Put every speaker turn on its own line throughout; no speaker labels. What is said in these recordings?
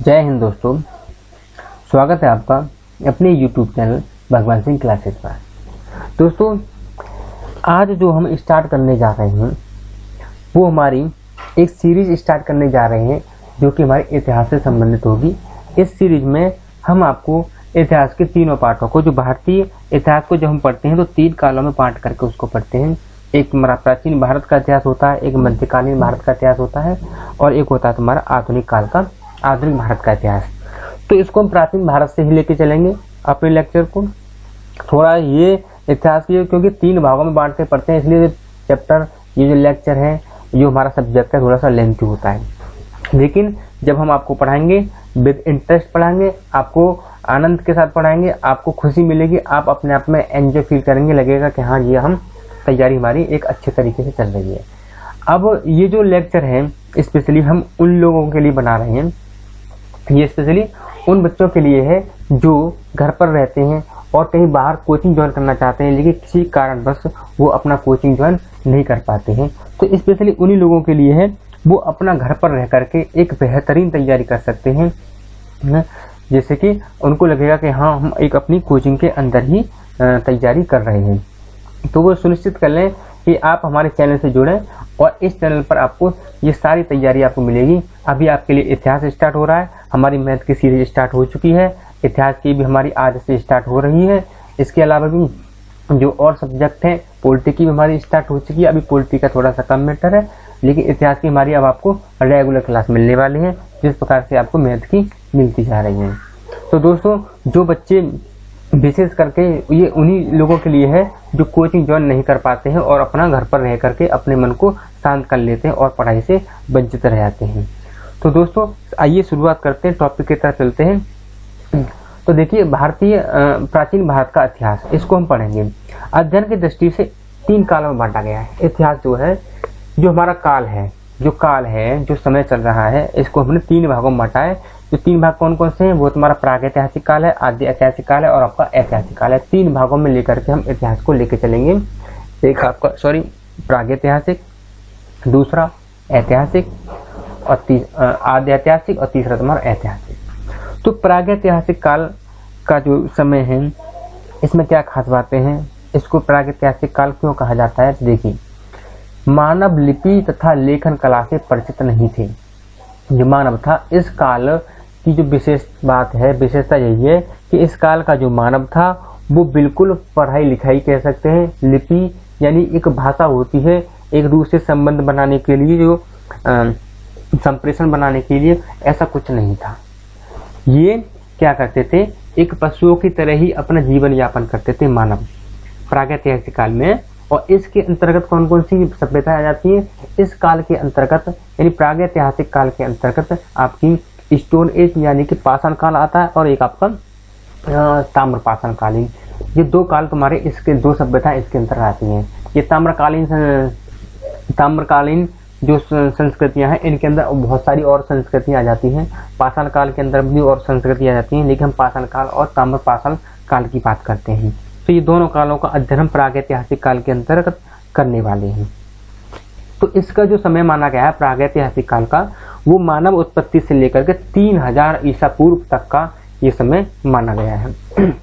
जय हिंद दोस्तों, स्वागत है आपका अपने YouTube चैनल भगवान सिंह क्लासेस पर। दोस्तों, आज जो हम स्टार्ट करने जा रहे हैं वो हमारी एक सीरीज स्टार्ट करने जा रहे हैं जो कि हमारे इतिहास से संबंधित होगी। इस सीरीज में हम आपको इतिहास के तीनों पार्टों को, जो भारतीय इतिहास को जब हम पढ़ते हैं तो 3 कालों में बांट करके उसको पढ़ते हैं। एक हमारा प्राचीन भारत का इतिहास होता है, एक मध्यकालीन भारत का इतिहास होता है और एक होता है तुम्हारा आधुनिक काल का, आधुनिक भारत का इतिहास। तो इसको हम प्राचीन भारत से ही लेके चलेंगे अपने लेक्चर को। थोड़ा ये इतिहास की, क्योंकि 3 भागों में बांट के पढ़ते हैं, इसलिए चैप्टर, ये जो लेक्चर है, जो हमारा सब्जेक्ट है, थोड़ा सा लेंथी होता है। लेकिन जब हम आपको पढ़ाएंगे विद इंटरेस्ट पढ़ाएंगे, आपको आनंद के साथ पढ़ाएंगे, आपको खुशी मिलेगी, आप अपने आप में एंजॉय फील करेंगे, लगेगा कि हाँ ये हम तैयारी हमारी एक अच्छे तरीके से चल रही है। अब ये जो लेक्चर है स्पेशली हम उन लोगों के लिए बना रहे हैं, ये स्पेशली उन बच्चों के लिए है जो घर पर रहते हैं और कहीं बाहर कोचिंग ज्वाइन करना चाहते हैं, लेकिन किसी कारणवश वो अपना कोचिंग ज्वाइन नहीं कर पाते हैं। तो स्पेशली उन्हीं लोगों के लिए है, वो अपना घर पर रह करके एक बेहतरीन तैयारी कर सकते हैं, जैसे कि उनको लगेगा कि हाँ हम एक अपनी कोचिंग के अंदर ही तैयारी कर रहे हैं। तो वो सुनिश्चित कर लें कि आप हमारे चैनल से जुड़ें और इस चैनल पर आपको ये सारी तैयारी आपको मिलेगी। अभी आपके लिए इतिहास स्टार्ट हो रहा है, हमारी मैथ की सीरीज स्टार्ट हो चुकी है, इतिहास की भी हमारी आज से स्टार्ट हो रही है। इसके अलावा भी जो और सब्जेक्ट हैं, पॉलिटी की भी हमारी स्टार्ट हो चुकी है। अभी पॉलिटी का थोड़ा सा कम मैटर है, लेकिन इतिहास की हमारी अब आपको रेगुलर क्लास मिलने वाली है, जिस प्रकार से आपको मैथ की मिलती जा रही है। तो दोस्तों, जो बच्चे विशेष करके ये उन्हीं लोगों के लिए है जो कोचिंग ज्वाइन नहीं कर पाते हैं और अपना घर पर रह करके अपने मन को शांत कर लेते हैं और पढ़ाई से वंचित रह जाते हैं। तो दोस्तों, आइए शुरुआत करते हैं, टॉपिक की तरफ चलते हैं। तो देखिए, भारतीय प्राचीन भारत का इतिहास, इसको हम पढ़ेंगे। अध्ययन की दृष्टि से 3 कालों में बांटा गया है। इतिहास जो है, जो हमारा काल है, जो समय चल रहा है, इसको हमने 3 भागों में बांटा है। जो 3 भाग कौन कौन से हैं? वो तुम्हारा प्रागैतिहासिक काल है, आद्य ऐतिहासिक काल है और आपका ऐतिहासिक काल है। 3 भागों में लेकर के हम इतिहास को लेकर चलेंगे। एक आपका प्रागैतिहासिक, दूसरा ऐतिहासिक और आद्य ऐतिहासिक और तीसरा तुम्हारा ऐतिहासिक। तो प्रागैतिहासिक काल का जो समय है, इसमें क्या खास बातें हैं? इसको प्रागैतिहासिक काल क्यों कहा जाता है? देखिए, मानव लिपि तथा लेखन कला से परिचित नहीं थे। जो मानव था, इस काल की जो विशेष बात है, विशेषता यही है कि इस काल का जो मानव था वो बिल्कुल पढ़ाई लिखाई कह सकते हैं, लिपि यानी एक भाषा होती है एक दूसरे संबंध बनाने के लिए, जो संप्रेषण बनाने के लिए, ऐसा कुछ नहीं था। ये क्या करते थे? एक पशुओं की तरह ही अपना जीवन यापन करते थे मानव प्रागैतिहासिक काल में। और इसके अंतर्गत कौन कौन सी सभ्यता आ जाती है? इस काल के अंतर्गत, यानी प्रागैतिहासिक काल के अंतर्गत आपकी स्टोन एज यानी कि पाषाण काल आता है और एक आपका ताम्रपाषाण कालीन। ये 2 काल तुम्हारे, इसके 2 सभ्यता इसके अंतर्गत आती हैं। ये ताम्रकालीन जो संस्कृतियां हैं, इनके अंदर बहुत सारी और संस्कृतियां आ जाती हैं। पाषाण काल के अंदर भी और संस्कृतियां आ जाती हैं, लेकिन हम पाषाण काल और ताम्रपाषाण काल की बात करते हैं। तो ये दोनों कालों का अध्ययन हम प्रागैतिहासिक काल के अंतर्गत करने वाले हैं। तो इसका जो समय माना गया है प्रागैतिहासिक काल का, वो मानव उत्पत्ति से लेकर के 3000 ईसा पूर्व तक का ये समय माना गया है।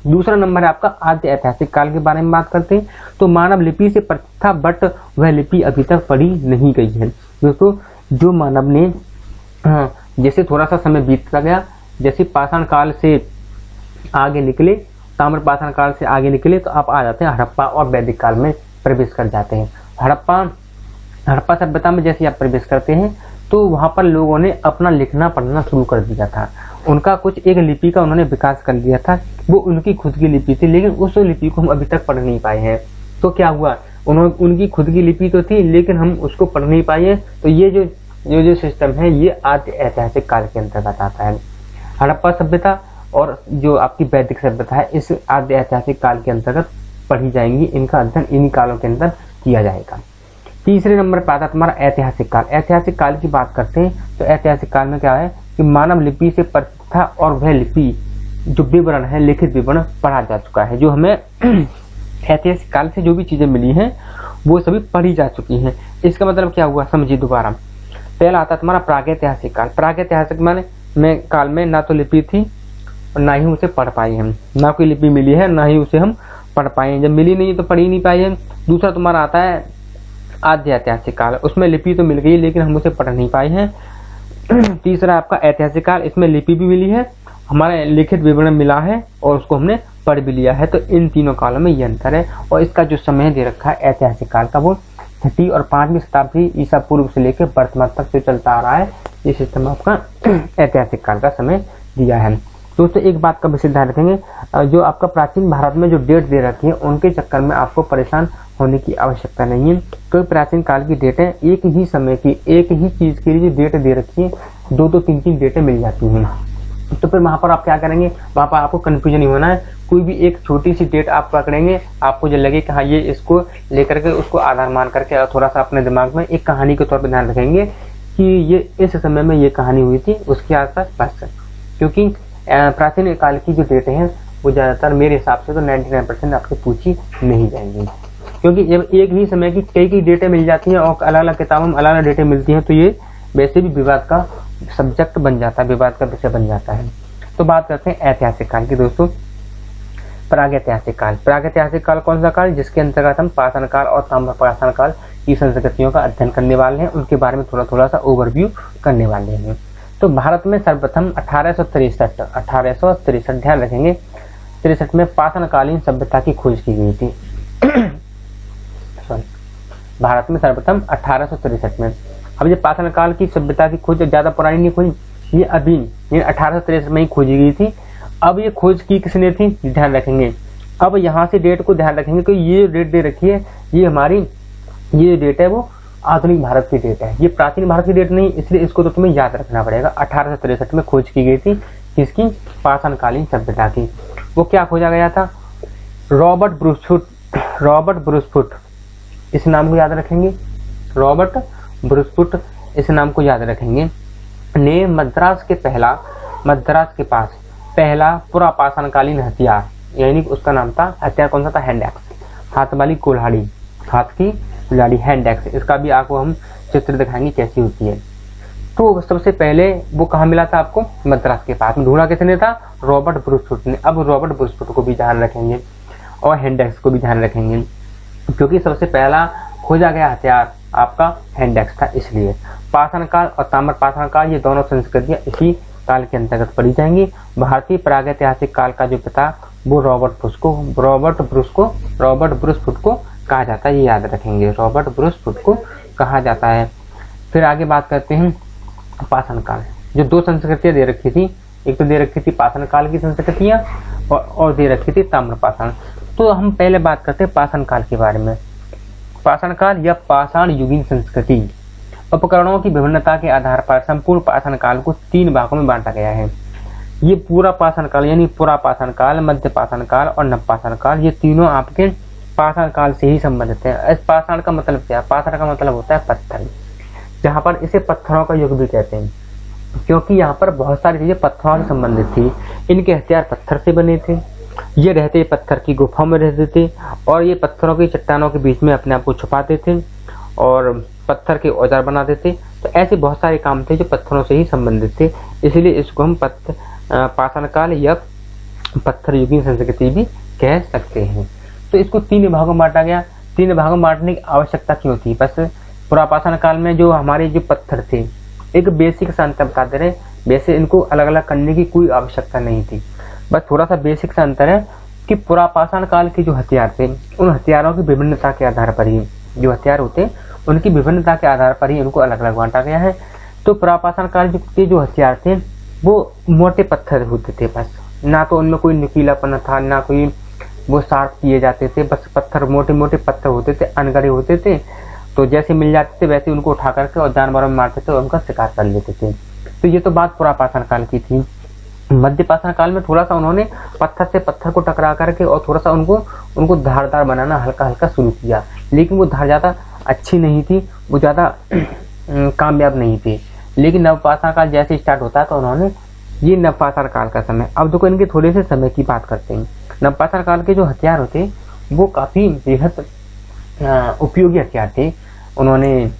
दूसरा नंबर है आपका आद्य ऐतिहासिक काल के बारे में बात करते हैं। तो मानव लिपि से परिचित था, बट वह लिपि अभी तक पढ़ी नहीं गई है। दोस्तों, जो मानव ने जैसे थोड़ा सा समय बीतता गया, जैसे पाषाण काल से आगे निकले, ताम्रपाषाण काल से आगे निकले, तो आप आ जाते हैं हड़प्पा और वैदिक काल में प्रवेश कर जाते हैं। हड़प्पा सभ्यता में जैसे आप प्रवेश करते हैं तो वहां पर लोगों ने अपना लिखना पढ़ना शुरू कर दिया था। उनका कुछ एक लिपि का उन्होंने विकास कर लिया था, वो उनकी खुद की लिपि थी, लेकिन उस लिपि को हम अभी तक पढ़ नहीं पाए हैं। तो क्या हुआ, उनकी खुद की लिपि तो थी, लेकिन हम उसको पढ़ नहीं पाए। तो ये जो सिस्टम है, ये आद्य ऐतिहासिक काल के अंतर्गत आता है। हड़प्पा सभ्यता और जो आपकी वैदिक सभ्यता है, इस आद्य ऐतिहासिक काल के अंतर्गत पढ़ी जाएंगी। इनका अध्ययन इन्हीं कालों के अंदर किया जाएगा। तीसरे नंबर पर आता है तुम्हारा ऐतिहासिक काल। ऐतिहासिक काल की बात करते हैं तो ऐतिहासिक काल में क्या है कि मानव लिपि से परिचित था और वह लिपि जो विवरण है, लिखित विवरण पढ़ा जा चुका है। जो हमें ऐतिहासिक काल से जो भी चीजें मिली हैं वो सभी पढ़ी जा चुकी हैं। इसका मतलब क्या हुआ, समझिए दोबारा। पहला आता है तुम्हारा प्रागैतिहासिक काल। प्रागैतिहासिक माने में काल में ना तो लिपि थी और ना ही उसे पढ़ पाए हम, ना कोई लिपि मिली है ना ही उसे हम पढ़ पाए हैं। जब मिली नहीं तो पढ़ ही नहीं पाए हैं। दूसरा तुम्हारा आता है आद्य ऐतिहासिक काल, उसमें लिपि तो मिल गई लेकिन हम उसे पढ़ नहीं पाए हैं। तीसरा आपका ऐतिहासिक काल, इसमें लिपि भी मिली है, हमारा लिखित विवरण मिला है और उसको हमने पढ़ भी लिया है। तो इन तीनों कालों में ये अंतर है। और इसका जो समय दे रखा है ऐतिहासिक काल का, वो 6वीं और 5वीं शताब्दी ईसा पूर्व से लेकर वर्तमान तक जो चलता आ रहा है, ये सिस्टम आपका ऐतिहासिक काल का समय दिया है। दोस्तों एक बात का विशेष ध्यान रखेंगे, जो आपका प्राचीन भारत में जो डेट दे रखी है उनके चक्कर में आपको परेशान होने की आवश्यकता नहीं है। कोई प्राचीन काल की डेटें एक ही समय की एक ही चीज के लिए जो डेट दे रखी है, 2-2, 3-3 डेटें मिल जाती हैं। तो फिर वहां पर आप क्या करेंगे, वहां पर आपको कंफ्यूजन नहीं होना है। कोई भी एक छोटी सी डेट आप पकड़ेंगे, आपको जो लगे कि हाँ ये इसको लेकर के उसको आधार मान करके थोड़ा सा अपने दिमाग में एक कहानी के तौर पर ध्यान रखेंगे कि ये इस समय में ये कहानी हुई थी, उसके आसपास बस। क्योंकि प्राचीन काल की जो डेटें हैं वो ज्यादातर मेरे हिसाब से तो 99% आपसे पूछी नहीं जाएंगी। क्योंकि जब एक ही समय की कई डेटें मिल जाती हैं और अलग अलग किताबों में अलग अलग डेटें मिलती हैं, तो ये वैसे भी विवाद का सब्जेक्ट बन जाता है, विवाद का विषय बन जाता है। तो बात करते हैं ऐतिहासिक काल की दोस्तों। प्रागैतिहासिक काल, प्रागैतिहासिक काल कौन सा काल, जिसके अंतर्गत हम पाषाण काल और ताम्रपाषाण काल की संस्कृतियों का अध्ययन करने वाले हैं, उनके बारे में थोड़ा सा ओवरव्यू करने वाले हैं। तो भारत में सर्वप्रथम 1863 ध्यान रखेंगे, 63 में पाषाणकालीन सभ्यता की खोज की गई थी। भारत में सर्वप्रथम 1863 में। अब ये पाषाण काल की सभ्यता की खोज ज्यादा पुरानी नहीं खोजी, ये अभी ये 1863 में ही खोजी गई थी। अब ये खोज की किसने थी, ध्यान रखेंगे। अब यहाँ से डेट को ध्यान रखेंगे कि ये डेट दे रखी है, ये हमारी ये डेट है वो आधुनिक भारत की डेट है, ये प्राचीन भारत की डेट नहीं, इसलिए इसको तो तुम्हें याद रखना पड़ेगा। 1863 में खोज की गई थी किसकी, पाषाणकालीन सभ्यता की। वो क्या खोजा गया था, रॉबर्ट ब्रूसफुट, इस नाम को याद रखेंगे, रॉबर्ट ब्रूसफुट इस नाम को याद रखेंगे, ने मद्रास के पास पहला पूरा पाषाणकालीन हथियार, यानी उसका नाम था, हथियार कौन सा था, हैंड एक्स, हाथ वाली कुल्हाड़ी, हाथ की कुल्हाड़ी, हैंड एक्स। इसका भी आपको हम चित्र दिखाएंगे कैसी होती है। तो सबसे पहले वो कहाँ मिला था आपको, मद्रास के पास में। ढूंढा किसने था, रॉबर्ट ब्रूसफुट ने। अब रॉबर्ट ब्रूसफुट को भी ध्यान रखेंगे और हैंड एक्स को भी ध्यान रखेंगे, क्योंकि सबसे पहला खोजा गया हथियार आपका हैंड एक्स था। इसलिए पाषाण काल और ताम्रपाषाण काल, ये दोनों संस्कृतियां इसी काल के अंतर्गत पढ़ी जाएंगी। भारतीय प्रागैतिहासिक काल का जो पिता वो रॉबर्ट ब्रूसफुट को कहा जाता है, ये याद रखेंगे, रॉबर्ट ब्रूसफुट को कहा जाता है। फिर आगे बात करते हैं पाषाण काल। जो दो संस्कृतियां दे रखी थी, एक तो दे रखी थी पाषाण काल की संस्कृतियां और दे रखी थी ताम्रपाषाण। तो हम पहले बात करते हैं पाषाण काल के बारे में। पाषाण काल या पाषाण युगीन संस्कृति, उपकरणों की विभिन्नता के आधार पर संपूर्ण पाषाण काल को 3 भागों में बांटा गया है। ये पूरा पाषाण काल यानी पूरा पाषाण काल, मध्य पाषाण काल और नव पाषाण काल, ये तीनों आपके पाषाण काल से ही संबंधित है। इस पाषाण का मतलब क्या है, पाषाण का मतलब होता है पत्थर, जहाँ पर इसे पत्थरों का युग भी कहते हैं, क्योंकि यहाँ पर बहुत सारी चीजें पत्थरों से संबंधित थी। इनके हथियार पत्थर से बने थे, ये रहते पत्थर की गुफाओं में रहते थे और ये पत्थरों की चट्टानों के बीच में अपने आप को छुपाते थे और पत्थर के औजार बनाते थे। तो ऐसे बहुत सारे काम थे जो पत्थरों से ही संबंधित थे, इसलिए इसको हम पाषाण काल या पत्थर युगीन संस्कृति भी कह सकते हैं। तो इसको 3 भागों में बांटा गया। 3 भागों में बांटने की आवश्यकता क्यों थी, बस पुरापाषाण काल में जो हमारे जो पत्थर थे, एक बेसिक सा अंतर बताते रहे, वैसे इनको अलग अलग करने की कोई आवश्यकता नहीं थी, बस थोड़ा सा बेसिक सा अंतर है कि पुरापाषाण काल के जो हथियार थे, उन हथियारों की विभिन्नता के आधार पर ही, जो हथियार होते उनकी विभिन्नता के आधार पर ही उनको अलग अलग बांटा गया है। तो पुरापाषाण काल के जो हथियार थे वो मोटे पत्थर होते थे, बस ना तो उनमें कोई नुकीलापन था, ना कोई वो शार्प किए जाते थे, बस पत्थर मोटे मोटे पत्थर होते थे, अनगढ़े होते थे। तो जैसे मिल जाते थे वैसे उनको उठा करके और जानवरों में मारते थे और उनका शिकार कर लेते थे। तो ये तो बात पुरापाषाण काल की थी। मध्य पाषाण काल में थोड़ा सा उन्होंने पत्थर से पत्थर को टकरा करके और थोड़ा सा उनको धारदार बनाना हल्का हल्का शुरू किया, लेकिन वो धार ज्यादा अच्छी नहीं थी, वो ज्यादा कामयाब नहीं थी। लेकिन नवपाषाण काल जैसे स्टार्ट होता है तो उन्होंने ये नवपाषाण काल का समय। अब देखो इनके थोड़े से समय की बात करते हैं। नवपाषाण काल के जो हथियार होते वो काफी बेहद उपयोगी हथियार थे। उन्होंने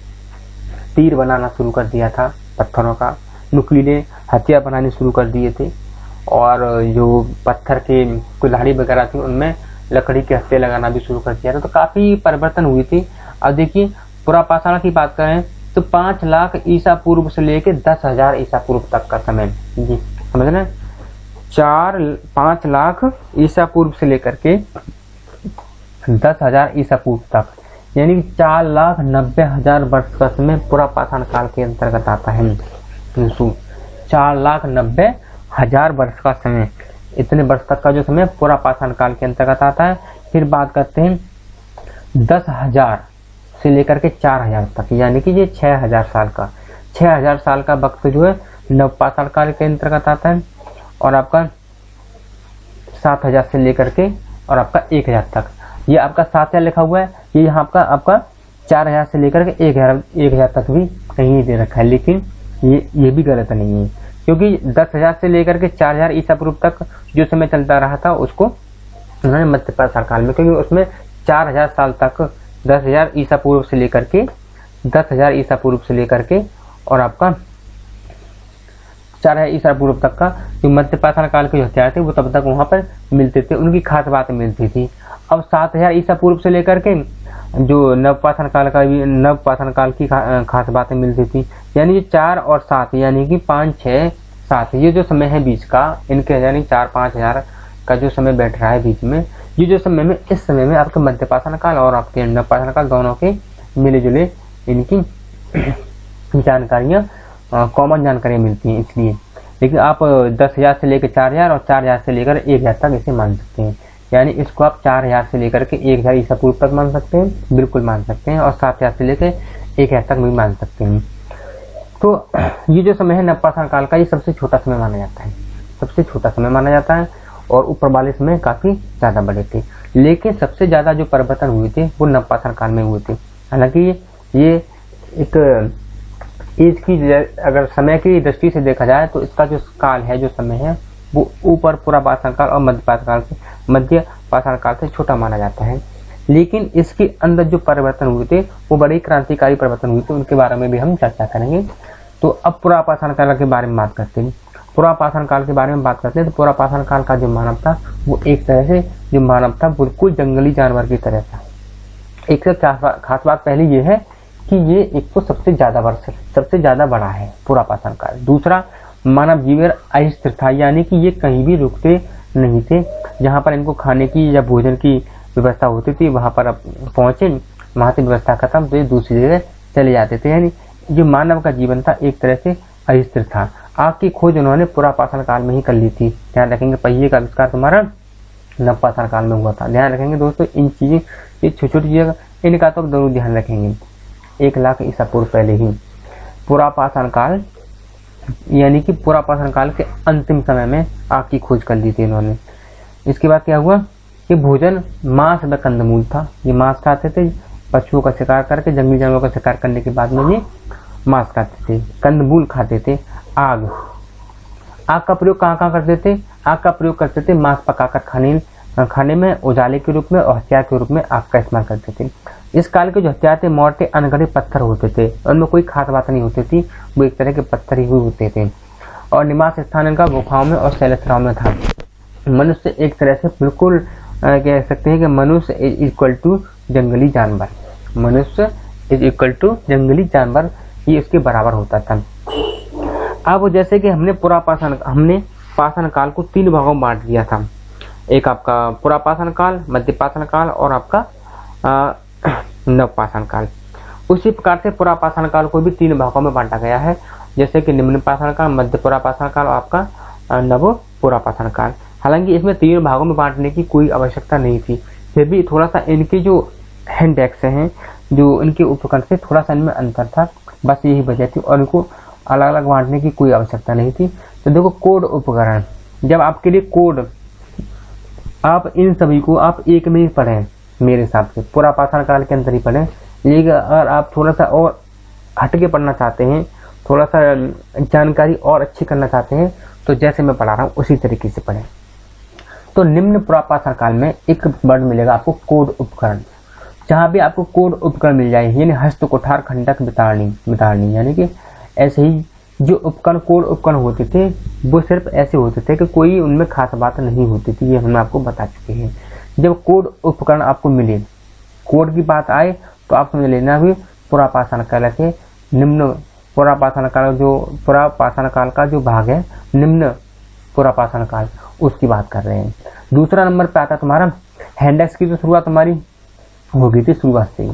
तीर बनाना शुरू कर दिया था पत्थरों का, नुकीले हथियार बनाने शुरू कर दिए थे, और जो पत्थर के कुल्हाड़ी वगैरह थी उनमें लकड़ी के हत्थे लगाना भी शुरू कर दिया था। तो काफ़ी परिवर्तन हुई थी। अब देखिए पुरापाषाण की बात करें तो 5 लाख ईसा पूर्व से लेके 10,000 ईसा पूर्व तक का समय, जी समझ रहे हैं, 5 लाख ईसा पूर्व से लेकर के 10,000 ईसा पूर्व तक, यानी 4,90,000 वर्ष का समय पुरापाषाण काल के अंतर्गत आता है। 4,90,000 वर्ष का समय, इतने वर्ष तक का जो समय पुरापाषाण काल के अंतर्गत आता है। फिर बात करते हैं 10,000 से लेकर के 4,000 तक, यानी कि ये 6,000 साल का, 6,000 साल का वक्त जो है नवपाषाण काल के अंतर्गत आता है। और आपका 7,000 से लेकर के और आपका 1,000 तक, ये आपका 7,000 लिखा हुआ है, ये यहाँ आपका 4,000 से लेकर के 1,000 तक भी कहीं दे रखा है, लेकिन ये भी गलत नहीं है, क्योंकि 10,000 से लेकर के 4,000 ईसा पूर्व तक जो समय चलता रहा था उसको उन्होंने मध्यपाषाण काल में, क्योंकि उसमें 4,000 साल तक 10,000 ईसा पूर्व से लेकर के 10,000 ईसा पूर्व से लेकर के और आपका 4,000 ईसा पूर्व तक का जो मध्यपाषाण काल के जो हथियार थे वो तब तक वहाँ पर मिलते थे, उनकी खास बातें मिलती थी। अब 7,000 ईसा पूर्व से लेकर के जो नवपाषाण काल की खास बातें मिलती थी, यानी 4 और 7 यानी कि 5, 6, 7 ये जो समय है बीच का, इनके यानी 4-5 हजार का जो समय बैठ रहा है बीच में, ये जो समय में, इस समय में आपके मध्यपाषाण काल और आपके नवपाषाण काल दोनों के मिले जुले इनकी जानकारियाँ, कॉमन जानकारियाँ मिलती हैं इसलिए। लेकिन आप 10,000 से लेकर 4,000 और 4,000 से लेकर 1,000 तक इसे मान सकते हैं, यानी इसको आप 4,000 से लेकर के 1,000 ईसा पूर्व तक मान सकते हैं, बिल्कुल मान सकते हैं, और 7,000 से लेकर 1,000 तक भी मान सकते हैं। तो ये जो समय है नवपाषाण काल का, ये सबसे छोटा समय माना जाता है, सबसे छोटा समय माना जाता है, और ऊपर वाले समय काफ़ी ज़्यादा बड़े थे। लेकिन सबसे ज़्यादा जो परिवर्तन हुए थे वो नवपाषाण काल में हुए थे। हालांकि ये एक एज की, अगर समय की दृष्टि से देखा जाए तो इसका जो काल है, जो समय है, वो ऊपर पुरापाषाण काल और मध्यपाषाण काल से छोटा माना जाता है। लेकिन इसके अंदर जो परिवर्तन हुए थे वो बड़े क्रांतिकारी परिवर्तन हुए थे, उनके बारे में भी हम चर्चा करेंगे। तो अब पुरापाषाण काल के बारे में बात करते हैं। पुरापाषाण काल के बारे में बात करते हैं तो पुरापाषाण काल का जो मानव था वो एक तरह से जो मानव था बिल्कुल जंगली जानवर की तरह था। एक से खास बात पहले ये है कि ये एक तो सबसे ज़्यादा बड़ा है पुरापाषाण काल। दूसरा, मानव जीवन अस्थिर था, यानी कि ये कहीं भी रुकते नहीं थे। जहाँ पर इनको खाने की या भोजन की व्यवस्था होती थी वहाँ पर पहुँचे, वहाँ से व्यवस्था खत्म तो ये दूसरी जगह चले जाते थे। यानी जो मानव का जीवन था एक तरह से अस्थिर था। आग की खोज उन्होंने पुरापाषाण काल में ही कर ली थी। ध्यान रखेंगे, पहिए का आविष्कार तुम्हारा नवपाषाण काल में हुआ था। ध्यान रखेंगे दोस्तों, इन चीज़ें, ये छोटी छोटी चीज़ें, इनका तो जरूर ध्यान रखेंगे। 1 लाख ईसा पूर्व पहले ही पुरापाषाण काल, यानी कि पुरापाषाण काल के अंतिम समय में आग की खोज कर ली थी इन्होंने। इसके बाद क्या हुआ कि भोजन मांस व कंदमूल था। ये मांस खाते थे, पशुओं का शिकार करके, जंगली जानवरों का शिकार करने के बाद में ये मांस खाते थे, कंदमूल खाते थे। आग का प्रयोग कहाँ करते थे? आग का प्रयोग करते थे मांस पकाकर खाने में, उजाले के रूप में और हथियार के रूप में आग का इस्तेमाल करते थे। इस काल के जो हथियार थे मोटे अनगढ़े पत्थर होते थे, उनमें कोई खास बात नहीं होती थी, वो एक तरह के पत्थर ही होते थे। और निवास स्थान इनका गुफाओं में और शैलस्थानों में था। मनुष्य एक तरह से बिल्कुल कह सकते हैं कि मनुष्य इज इक्वल टू जंगली जानवर, मनुष्य इज इक्वल टू जंगली जानवर, ये उसके बराबर होता था। अब जैसे कि हमने पाषाण काल को 3 भागों में बांट दिया था, एक आपका पुरापाषाण काल, मध्यपाषाण काल और आपका नवपाषाण काल। उसी प्रकार से पुरापाषाण काल को भी 3 भागों में बांटा गया है, जैसे कि निम्न पाषाण काल, मध्य पुरापाषाण काल और आपका नव पुरापाषाण काल। हालांकि इसमें 3 भागों में बांटने की कोई आवश्यकता नहीं थी, फिर भी थोड़ा सा इनके जो हैंडेक्स हैं, जो इनके उपकरण से थोड़ा सा इनमें अंतर था, बस यही वजह थी, और इनको अलग अलग बांटने की कोई आवश्यकता नहीं थी। तो देखो, कोड उपकरण, जब आपके लिए कोड, आप इन सभी को आप एक में ही पढ़ें, मेरे हिसाब से पुरापाषाण काल के अंदर ही पढ़ें। लेकिन अगर आप थोड़ा सा और हटके पढ़ना चाहते हैं, थोड़ा सा जानकारी और अच्छी करना चाहते हैं, तो जैसे मैं पढ़ा रहा हूँ उसी तरीके से पढ़ें। तो निम्न पुरापाषाण काल में एक वर्ड मिलेगा आपको, कोड उपकरण। जहाँ भी आपको कोड उपकरण मिल जाए, यानी हस्त, कुठार, खंडक, बितारणी, यानी कि ऐसे ही जो उपकरण कोड उपकरण होते थे वो सिर्फ ऐसे होते थे कि कोई उनमें खास बात नहीं होती थी, ये हम आपको बता चुके हैं। जब कोड उपकरण आपको मिले, कोड की बात आए तो आप समझ लेना भी पुरापाषाण काल के निम्न पुरापाषाण काल, जो पुरापाषाण काल का जो भाग है निम्न पुरापाषाण काल, उसकी बात कर रहे हैं। दूसरा नंबर पे आता तुम्हारा हैंडेक्स की, तो शुरुआत हमारी हो गई थी शुरुआत से ही।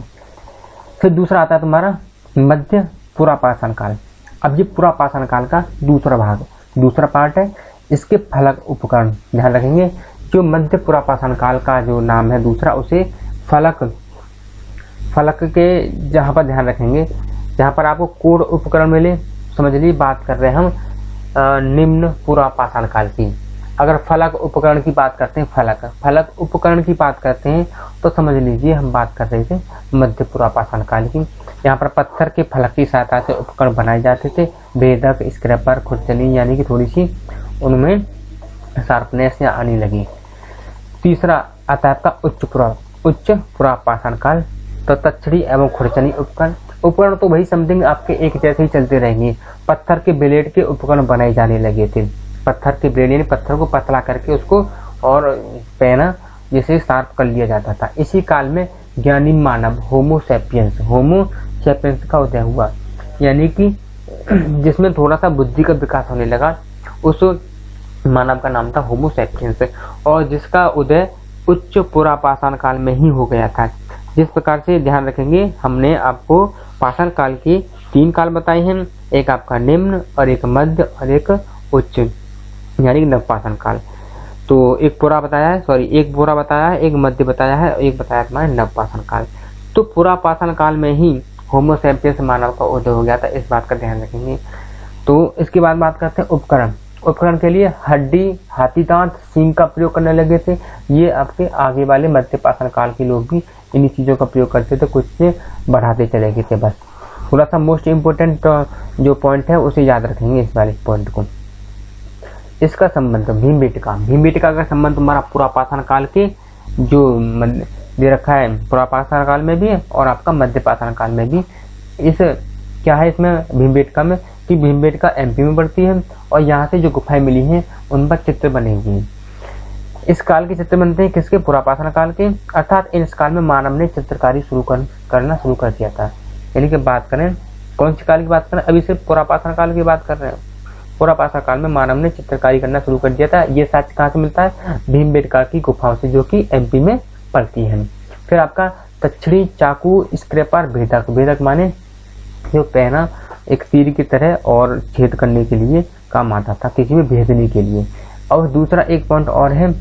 फिर दूसरा आता है तुम्हारा मध्य पुरापाषाण काल। अब ये पुरापाषाण काल का दूसरा भाग, दूसरा पार्ट है। इसके फलक उपकरण ध्यान रखेंगे। जो मध्य पुरापाषाण काल का जो नाम है दूसरा, उसे फलक के जहाँ पर ध्यान रखेंगे, जहाँ पर आपको कोड उपकरण मिले, समझ लीजिए बात कर रहे हैं हम निम्न पुरापाषाण काल की। अगर फलक उपकरण की बात करते हैं, फलक उपकरण की बात करते हैं तो समझ लीजिए हम बात कर रहे थे मध्य पुरापाषाण काल की। यहाँ पर पत्थर के फलक की सहायता से उपकरण बनाए जाते थे, भेदक, स्क्रैपर, खुरचनी, यानी कि थोड़ी सी उनमें शार्पनेस या आने लगी। तीसरा आता है आपका उच्च पुरापाषाण काल। तो तछड़ी एवं खुरचनी उपकरण तो वही समथिंग आपके एक जैसे ही चलते रहेंगे। पत्थर के ब्लेड के उपकरण बनाए जाने लगे थे। पत्थर के ब्लेड यानी पत्थर को पतला करके उसको और पैना जिसे शार्प कर लिया जाता था। इसी काल में ज्ञानी मानव होमो सैपियंस का उदय हुआ, यानी कि जिसमें थोड़ा सा बुद्धि का विकास होने लगा, उस मानव का नाम था होमो सैपियंस, और जिसका उदय उच्च पुरापाषाण काल में ही हो गया था। जिस प्रकार से ध्यान रखेंगे, हमने आपको पाषाण काल के 3 काल बताए हैं, एक आपका निम्न और एक मध्य और एक उच्च, यानी कि नवपाषाण काल। तो एक पुरा बताया है, एक बुरा बताया है, एक मध्य बताया है, एक बताया तुम्हारा नवपाषाण काल। तो पुरापाषाण काल में ही होमो सैपियंस मानव का उदय हो गया था, इस बात का ध्यान रखेंगे। तो इसके बाद बात करते हैं उपकरण के लिए हड्डी, हाथी दांत, सींग का प्रयोग करने लगे थे। ये आपके आगे वाले मध्यपाषाण काल के लोग भी इन्हीं चीज़ों का प्रयोग करते थे, कुछ से बढ़ाते चले गए थे। बस थोड़ा सा मोस्ट इम्पोर्टेंट जो पॉइंट है उसे याद रखेंगे, इस वाले पॉइंट को। इसका संबंध भीमबेटका का संबंध तुम्हारा पुरापाषाण काल के जो दे रखा है, पुरापाषाण काल में भी है और आपका मध्यपाषाण काल में भी। इस क्या है इसमें भीमबेटका में कि भीमबेटका एमपी में पड़ती है और यहाँ से जो गुफाएं मिली हैं उन पर चित्र बने हुए हैं। इस काल के चित्र बनते हैं किसके? पुरापाषाण काल के, अर्थात इस काल में मानव ने चित्रकारी करना शुरू कर दिया था। यानी कि बात करें कौन सी काल की बात करें, अभी सिर्फ पुरापाषाण काल की बात कर रहे हैं। पुरापाषाण काल में मानव ने चित्रकारी करना शुरू कर दिया था। ये साक्ष्य कहाँ से मिलता है? भीमबेटका की गुफाओं से, जो कि एमपी में पड़ती है। फिर आपका तछड़ी, चाकू, स्क्रैपर, भेदक माने जो पहना एक तीर की तरह और छेद करने के लिए काम आता था, किसी में भेदने के लिए। और दूसरा एक पॉइंट और है,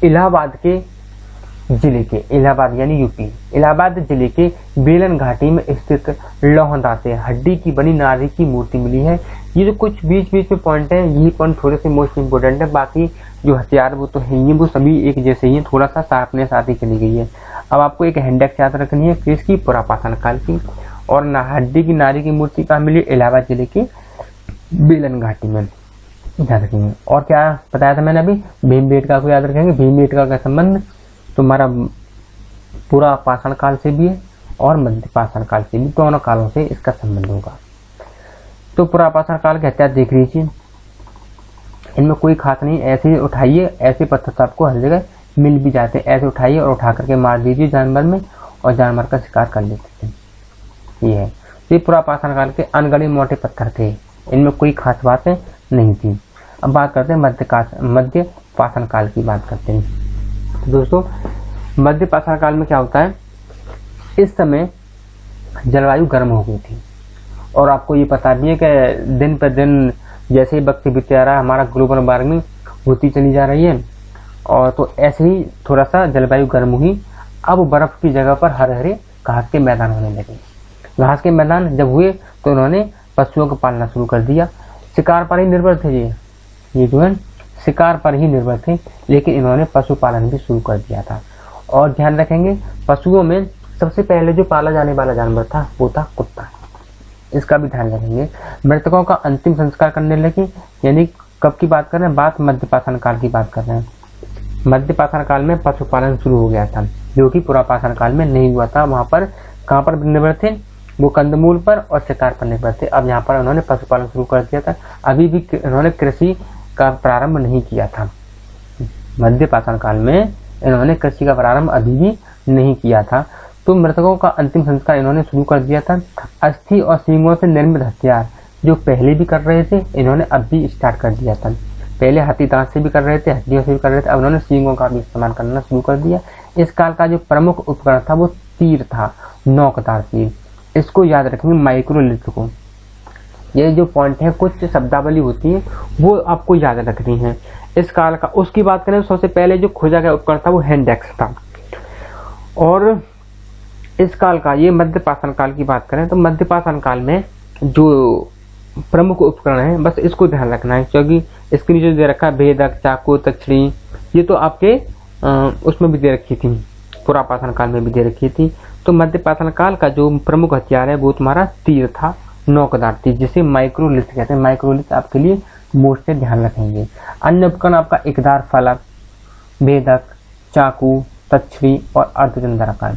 इलाहाबाद के जिले के, इलाहाबाद यानी यूपी, इलाहाबाद जिले के बेलन घाटी में स्थित लोहंदा से हड्डी की बनी नारी की मूर्ति मिली है। ये जो कुछ बीच में पॉइंट है, यही पॉइंट थोड़े से मोस्ट इम्पोर्टेंट है। बाकी जो हथियार वो तो है ही, वो सभी एक जैसे ही, थोड़ा सा शार्पनेस आती चली गई है। अब आपको एक हैंडेक्स याद रखनी है किसकी? पुरापाषाण काल की। और हड्डी की नारी की मूर्ति कहाँ मिली? इलाहाबाद जिले के बेलन घाटी में, याद रखेंगे। और क्या बताया था मैंने अभी? भीमबेटका को याद रखेंगे। भीमबेटका का संबंध तुम्हारा पुरापाषाण काल से भी है और मध्यपाषाण काल से भी, दोनों कालों से इसका संबंध होगा। तो पुरापाषाण काल के हथियार देख लीजिए, इनमें कोई खास नहीं। ऐसे उठाइए, ऐसे पत्थर तो आपको हर जगह मिल भी जाते हैं, ऐसे उठाइए और उठा करके मार दीजिए जानवर में और जानवर का शिकार कर लेते थे। ये है, ये पुरापाषाण काल के अनगढ़े मोटे पत्थर थे, इनमें कोई खास बातें नहीं थी। अब बात करते हैं मध्यपाषाण काल की बात करते हैं। दोस्तों मध्यपाषाण काल में क्या होता है, इस समय जलवायु गर्म हो गई थी और आपको ये पता भी है कि दिन पर दिन जैसे ही वक्त बीतते जा रहा है, हमारा ग्लोबल वार्मिंग होती चली जा रही है। और तो ऐसे ही थोड़ा सा जलवायु गर्म हुई। अब बर्फ की जगह पर हरे हरे घास के मैदान होने लगे। घास के मैदान जब हुए तो उन्होंने पशुओं को पालना शुरू कर दिया। शिकार पर ही निर्भर थे ये जो है शिकार पर ही निर्भर थे, लेकिन इन्होंने पशुपालन भी शुरू कर दिया था। और ध्यान रखेंगे, पशुओं में सबसे पहले जो पाला जाने वाला जानवर था वो था कुत्ता। इसका भी ध्यान रखेंगे। मृतकों का अंतिम संस्कार करने लगे, यानी कब की बात कर रहे हैं? बात मध्यपाषाण काल की बात कर रहे हैं। मध्यपाषाण काल में पशुपालन शुरू हो गया था, जो कि पुरापाषाण काल में नहीं हुआ था। वहां पर कहाँ पर निर्भर थे? वो कंदमूल पर और शिकार पर निर्भर थे। अब यहाँ पर उन्होंने पशुपालन शुरू कर दिया था। अभी भी उन्होंने कृषि का प्रारंभ नहीं किया था। मध्य पाषाण काल में इन्होंने कृषि का प्रारंभ अभी भी नहीं किया था। तो मृतकों का अंतिम संस्कार इन्होंने शुरू कर दिया था। अस्थि और सींगों से निर्मित हथियार जो पहले भी कर रहे थे, इन्होंने अब भी स्टार्ट कर दिया था। पहले हाथी दांत से भी कर रहे थे, हड्डियों से भी कर रहे थे, अब उन्होंने सींगों का भी इस्तेमाल करना शुरू कर दिया। इस काल का जो प्रमुख उपकरण था वो तीर था, नौकदार तीर। इसको याद रखेंगे, माइक्रोलिथ को। ये जो पॉइंट है, कुछ शब्दावली होती है वो आपको याद रखनी है। इस काल का उसकी बात करें तो सबसे पहले जो खोजा गया उपकरण था वो हैंड एक्स था। और इस काल का, ये मध्य पाषाण काल की बात करें तो मध्य पाषाण काल में जो प्रमुख उपकरण है, बस इसको ध्यान रखना है, क्योंकि इसके नीचे दे रखा है भेदक, चाकू, तछड़ी। ये तो आपके उसमें भी दे रखी थी, पुरा पाषाण काल में भी दे रखी थी। तो मध्य पाषाण काल का जो प्रमुख हथियार है वो तुम्हारा तीर था, नौकदार तीर, जिसे माइक्रोलिथ कहते हैं। माइक्रोलिथ आपके लिए मोस्ट से ध्यान रखेंगे। अन्य उपकरण आपका एकदार फलक, भेदक, चाकू, तछड़ी और अर्धचंद्राकार।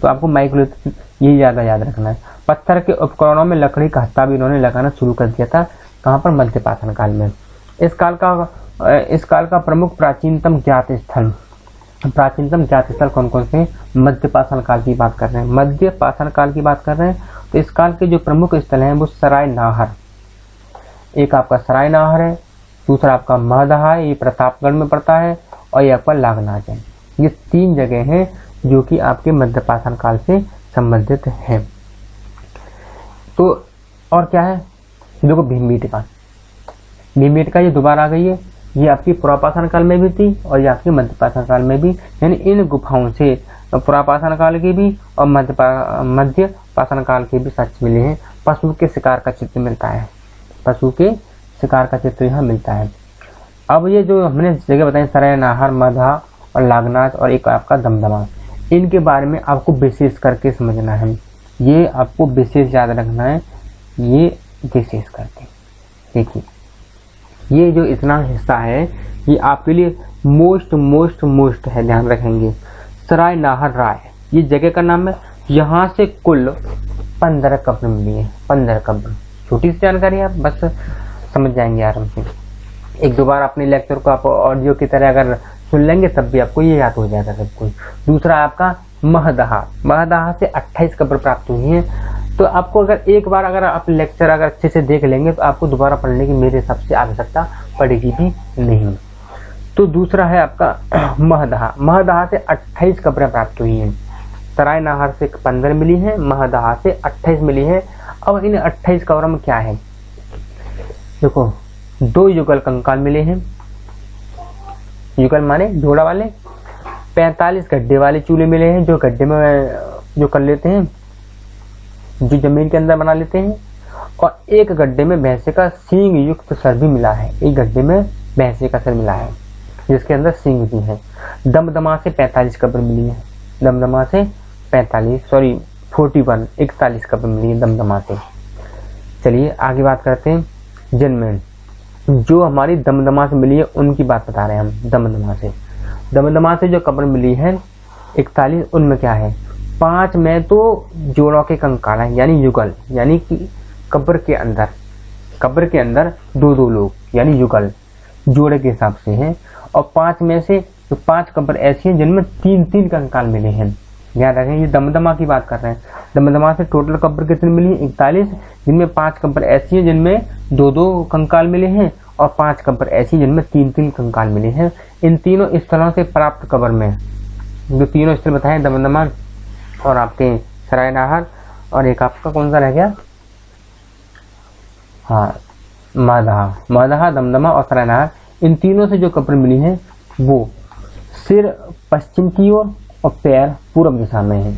तो आपको माइक्रोलिथ ये ज्यादा याद रखना है। पत्थर के उपकरणों में लकड़ी का हत्था भी इन्होंने लगाना शुरू कर दिया था। कहाँ पर? मध्य पाषाण काल में। इस काल का प्रमुख प्राचीनतम ज्ञात स्थल कौन कौन से? मध्य पाषाण काल की बात कर रहे हैं, मध्य पाषाण काल की बात कर रहे हैं। तो इस काल के जो प्रमुख स्थल हैं वो सराय नाहर, एक आपका सराय नाहर है, दूसरा आपका महदहा है, ये प्रतापगढ़ में पड़ता है, और ये आपका लागनाज है। ये 3 जगह हैं जो कि आपके मध्य पाषाण काल से संबंधित हैं। तो और क्या है? देखो भीमबेटका ये दोबारा आ गई है। ये आपकी पुरापाषाण काल में भी थी और ये आपके मध्य पाषाण काल में भी, यानी इन गुफाओं से पुरापाषाण काल के भी और मध्य पाषाण काल के भी साक्ष्य मिले हैं। पशु के शिकार का चित्र मिलता है, पशु के शिकार का चित्र यहाँ मिलता है। अब ये जो हमने जगह बताई, सराय नाहर, मधा और लागनाथ और एक आपका दमदमा, इनके बारे में आपको विशेष करके समझना है। ये आपको विशेष याद रखना है, ये विशेष करके। देखिए ये जो इतना हिस्सा है ये आपके लिए मोस्ट है, ध्यान रखेंगे। सराय नाहर राय, ये जगह का नाम है। यहाँ से कुल 15 कब्र मिली है, 15 कब्र। छोटी सी जानकारी आप बस समझ जाएंगे आराम से। एक दो बार अपने लेक्चर को आप ऑडियो की तरह अगर सुन लेंगे तब भी आपको ये याद हो जाएगा सब कुछ। दूसरा आपका महदहा से 28 कब्र प्राप्त हुई है। तो आपको अगर एक बार अगर आप लेक्चर अगर अच्छे से देख लेंगे तो आपको दोबारा पढ़ने की मेरे हिसाब से आवश्यकता पड़ेगी भी नहीं। तो दूसरा है आपका महदहा से 28 कब्रें प्राप्त हुई हैं। सराय नाहर से 15 मिली है, महदहा से 28 मिली है। अब इन 28 कब्रों में क्या है? देखो 2 युगल कंकाल मिले हैं, युगल माने जोड़ा वाले। 45 गड्ढे वाले चूल्हे मिले हैं, जो गड्ढे में जो कर लेते हैं, जो जमीन के अंदर बना लेते हैं। और एक गड्ढे में भैंसे का सींग युक्त सर भी मिला है, एक गड्ढे में भैंसे का सर मिला है जिसके अंदर सींग भी है। दमदमा से 45 कब्र मिली है, दमदमा से 41 कब्र मिली है दमदमा से। चलिए आगे बात करते हैं। जन्में जो हमारी दमदमा से मिली है उनकी बात बता रहे हैं हम। दमदमा से जो कब्र मिली है 41, उनमें क्या है? 5 में तो जोड़ों के कंकाल है, यानी युगल, यानी कि कब्र के अंदर 2 लोग, यानी युगल जोड़े के हिसाब से हैं। और 5 में से तो 5 कब्र ऐसी हैं जिनमें 3 कंकाल मिले हैं। ध्यान रखें, ये दमदमा की बात कर रहे हैं। दमदमा से टोटल कब्र कितनी मिली? 41, जिनमें 5 कब्र ऐसी हैं जिनमें 2 कंकाल मिले हैं और 5 कब्र ऐसी जिनमें 3 कंकाल मिले हैं। इन तीनों स्थलों से प्राप्त कब्र में जो तीनों स्थल बताए, दमदमा और आपके सराय नाहर और एक आपका कौन सा रह गया? हाँ, महदहा, दमदमा और सराय नाहर। इन तीनों से जो कब्र मिली है वो सिर पश्चिम की ओर और पैर पूर्व दिशा में है।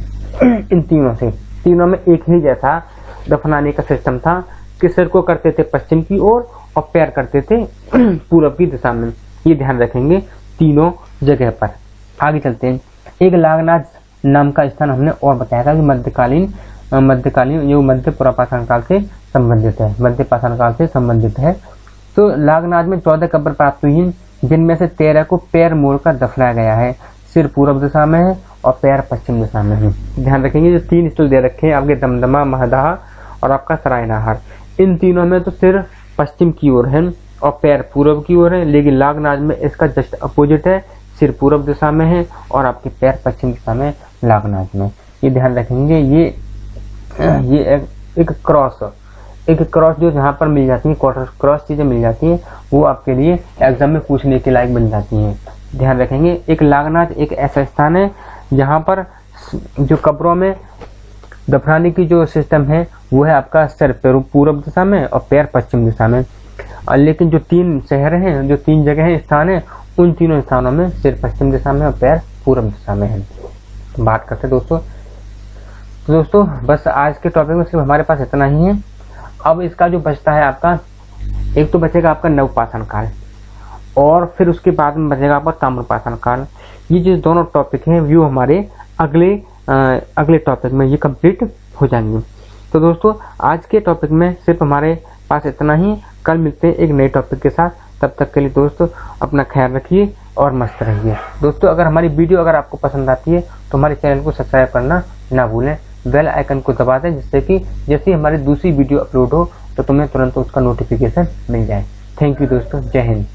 इन तीनों में एक ही जैसा दफनाने का सिस्टम था कि सिर को करते थे पश्चिम की ओर और पैर करते थे पूर्व की दिशा में। ये ध्यान रखेंगे तीनों जगह पर। आगे चलते हैं। एक लागनाज नाम का स्थान हमने और बताया था कि मध्यकालीन जो मध्य पुरापाषाण काल से संबंधित है, मध्य पाषाण काल से संबंधित है। तो लागनाज में 14 कब्र प्राप्त हुई हैं, जिनमें से 13 को पैर मोड़कर दफनाया गया है। सिर पूर्व दिशा में है और पैर पश्चिम दिशा में है। ध्यान रखेंगे जो 3 स्थल दे रखे हैं आपके दमदमा, महदाह और आपका सरायनाहार, इन तीनों में तो सिर पश्चिम की ओर है और पैर पूर्व की ओर है, लेकिन लागनाज में इसका जस्ट अपोजिट है, सिर पूर्व दिशा में है और आपके पैर पश्चिम दिशा में लागनाज में। ये ध्यान रखेंगे। ये एक क्रॉस जो यहाँ पर मिल जाती है, क्रॉस चीजें मिल जाती हैं, वो आपके लिए एग्जाम में पूछने के लायक बन जाती हैं। ध्यान रखेंगे। एक लागनाज एक ऐसा स्थान है जहाँ पर जो कब्रों में दफनाने की जो सिस्टम है वो है आपका सिर पूर्व दिशा में और पैर पश्चिम दिशा में। लेकिन जो 3 शहर हैं, जो 3 जगह हैं, स्थान है, उन तीनों स्थानों में सिर पश्चिम दिशा में और पैर पूर्व दिशा में है। बात करते दोस्तों। तो दोस्तों बस आज के टॉपिक में सिर्फ हमारे पास इतना ही है। अब इसका जो बचता है आपका, एक तो बचेगा आपका नवपाषाण काल और फिर उसके बाद में बचेगा आपका ताम्रपाषाण काल। ये जो दोनों टॉपिक हैं वो हमारे अगले टॉपिक में ये कंप्लीट हो जाएंगे। तो दोस्तों आज के टॉपिक में सिर्फ हमारे पास इतना ही। कल मिलते हैं एक नए टॉपिक के साथ। तब तक के लिए दोस्तों अपना ख्याल रखिए और मस्त रहिए। दोस्तों अगर हमारी वीडियो अगर आपको पसंद आती है तो हमारे चैनल को सब्सक्राइब करना ना भूलें, बेल आइकन को दबा दें, जिससे कि जैसे ही हमारी दूसरी वीडियो अपलोड हो तो तुम्हें तुरंत उसका नोटिफिकेशन मिल जाए। थैंक यू दोस्तों। जय हिंद।